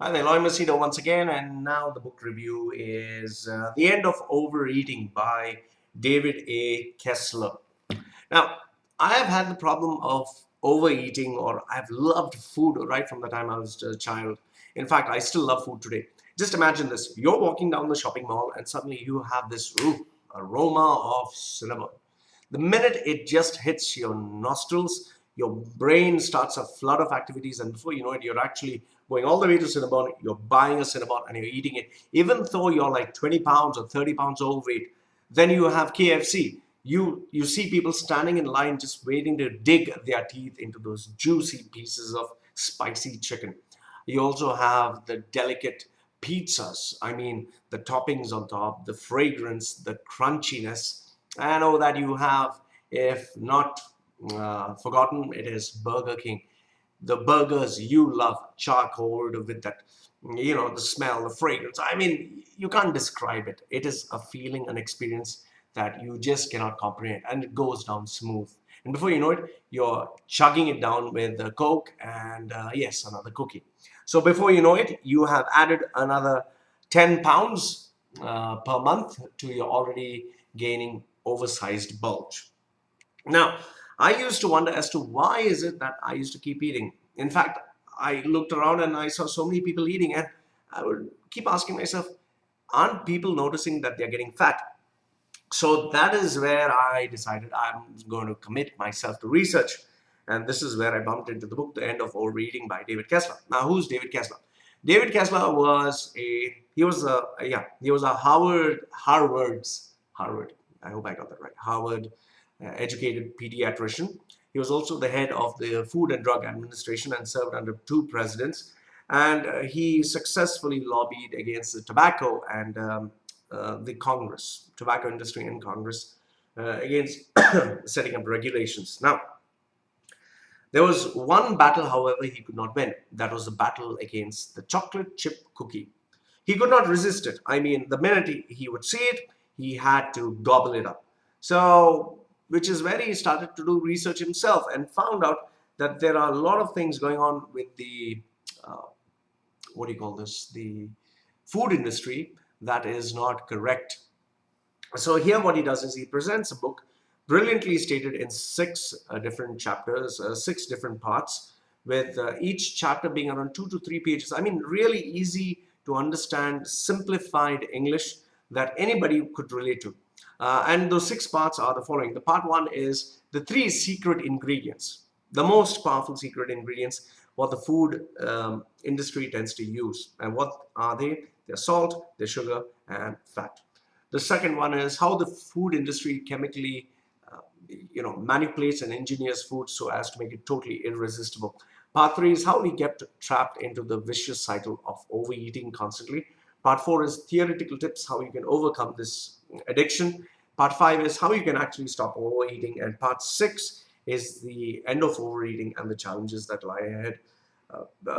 Hi there, Loy Machedo once again, and now the book review is The End of Overeating by David A. Kessler. Now, I have had the problem of overeating, or I've loved food right from the time I was a child. In fact, I still love food today. Just imagine this. You're walking down the shopping mall and suddenly you have this aroma of cinnamon. The minute it just hits your nostrils, your brain starts a flood of activities, and before you know it, you're actually going all the way to Cinnabon. You're buying a Cinnabon and you're eating it, even though you're like 20 pounds or 30 pounds overweight. Then you have KFC. You see people standing in line just waiting to dig their teeth into those juicy pieces of spicy chicken. You also have the delicate pizzas. I mean, the toppings on top, the fragrance, the crunchiness. I know that you have, if not forgotten, it is Burger King. The burgers you love, charcoal with that, the smell, the fragrance. I mean, you can't describe it. It is a feeling, an experience that you just cannot comprehend, and it goes down smooth. And before you know it, you're chugging it down with a Coke and yes, another cookie. So before you know it, you have added another 10 pounds per month to your already gaining oversized bulge. Now, I used to wonder as to why is it that I used to keep eating. In fact, I looked around and I saw so many people eating, and I would keep asking myself, aren't people noticing that they're getting fat? So that is where I decided I'm going to commit myself to research. And this is where I bumped into the book, The End of Overeating by David Kessler. Now, who's David Kessler? David Kessler was a Harvard, I hope I got that right, Harvard educated pediatrician. He was also the head of the Food and Drug Administration and served under two presidents. And he successfully lobbied against the tobacco and the Congress, tobacco industry and Congress, against setting up regulations. Now, there was one battle, however, he could not win. That was the battle against the chocolate chip cookie. He could not resist it. I mean, the minute he would see it, he had to gobble it up. So, which is where he started to do research himself and found out that there are a lot of things going on with the, what do you call this, the food industry that is not correct. So here what he does is he presents a book brilliantly stated in six different chapters, six different parts, with each chapter being around 2 to 3 pages. I mean, really easy to understand, simplified English that anybody could relate to. And those six parts are the following. The part one is the three secret ingredients, the most powerful secret ingredients what the food industry tends to use. And what are they? They're salt, they're sugar, and fat. The second one is how the food industry chemically manipulates and engineers food so as to make it totally irresistible. Part three is how we get trapped into the vicious cycle of overeating constantly. Part four is theoretical tips how you can overcome this addiction. Part five is how you can actually stop overeating. And part six is the end of overeating and the challenges that lie ahead.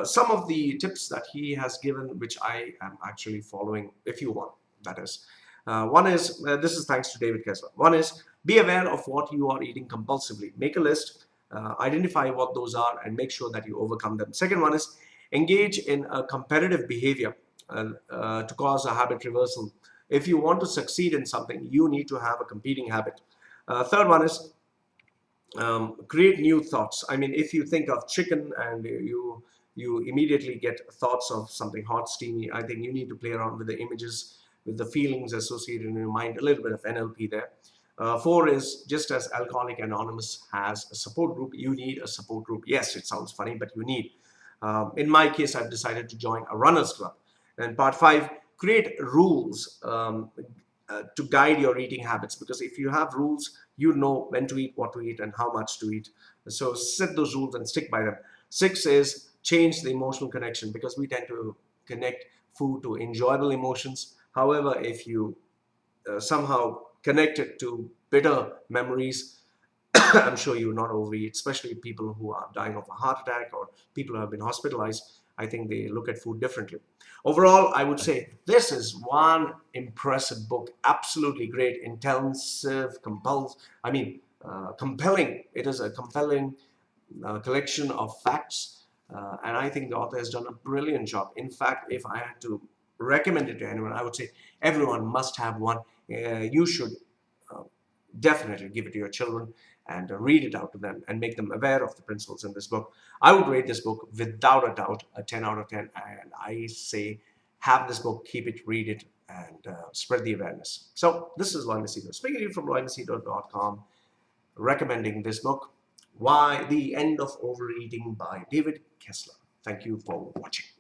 Some of the tips that he has given, which I am actually following, if you want, that is. One is, this is thanks to David Kessler. One is, be aware of what you are eating compulsively. Make a list, identify what those are, and make sure that you overcome them. Second one is, engage in a competitive behavior to cause a habit reversal. If you want to succeed in something, you need to have a competing habit. Third one is, create new thoughts. I mean, if you think of chicken and you immediately get thoughts of something hot, steamy, I think you need to play around with the images, with the feelings associated in your mind, a little bit of NLP there. Four is, just as Alcoholic Anonymous has a support group, you need a support group. Yes, it sounds funny, but you need. In my case, I've decided to join a runners club. And part five, create rules to guide your eating habits, because if you have rules, you know when to eat, what to eat, and how much to eat. So set those rules and stick by them. Six is, change the emotional connection, because we tend to connect food to enjoyable emotions. However, if you somehow connect it to bitter memories, I'm sure you will not overeat, especially people who are dying of a heart attack or people who have been hospitalized. I think they look at food differently. Overall, I would say this is one impressive book, absolutely great, intensive, compelling. It is a compelling collection of facts And I think the author has done a brilliant job. In fact, if I had to recommend it to anyone, I would say everyone must have one. You should uh, definitely give it to your children and read it out to them and make them aware of the principles in this book. I would rate this book without a doubt a 10 out of 10. And I say have this book, keep it, read it, and spread the awareness. So this is Loy Machedo, speaking to you from loymachedo.com, recommending this book, Why the End of Overeating by David Kessler. Thank you for watching.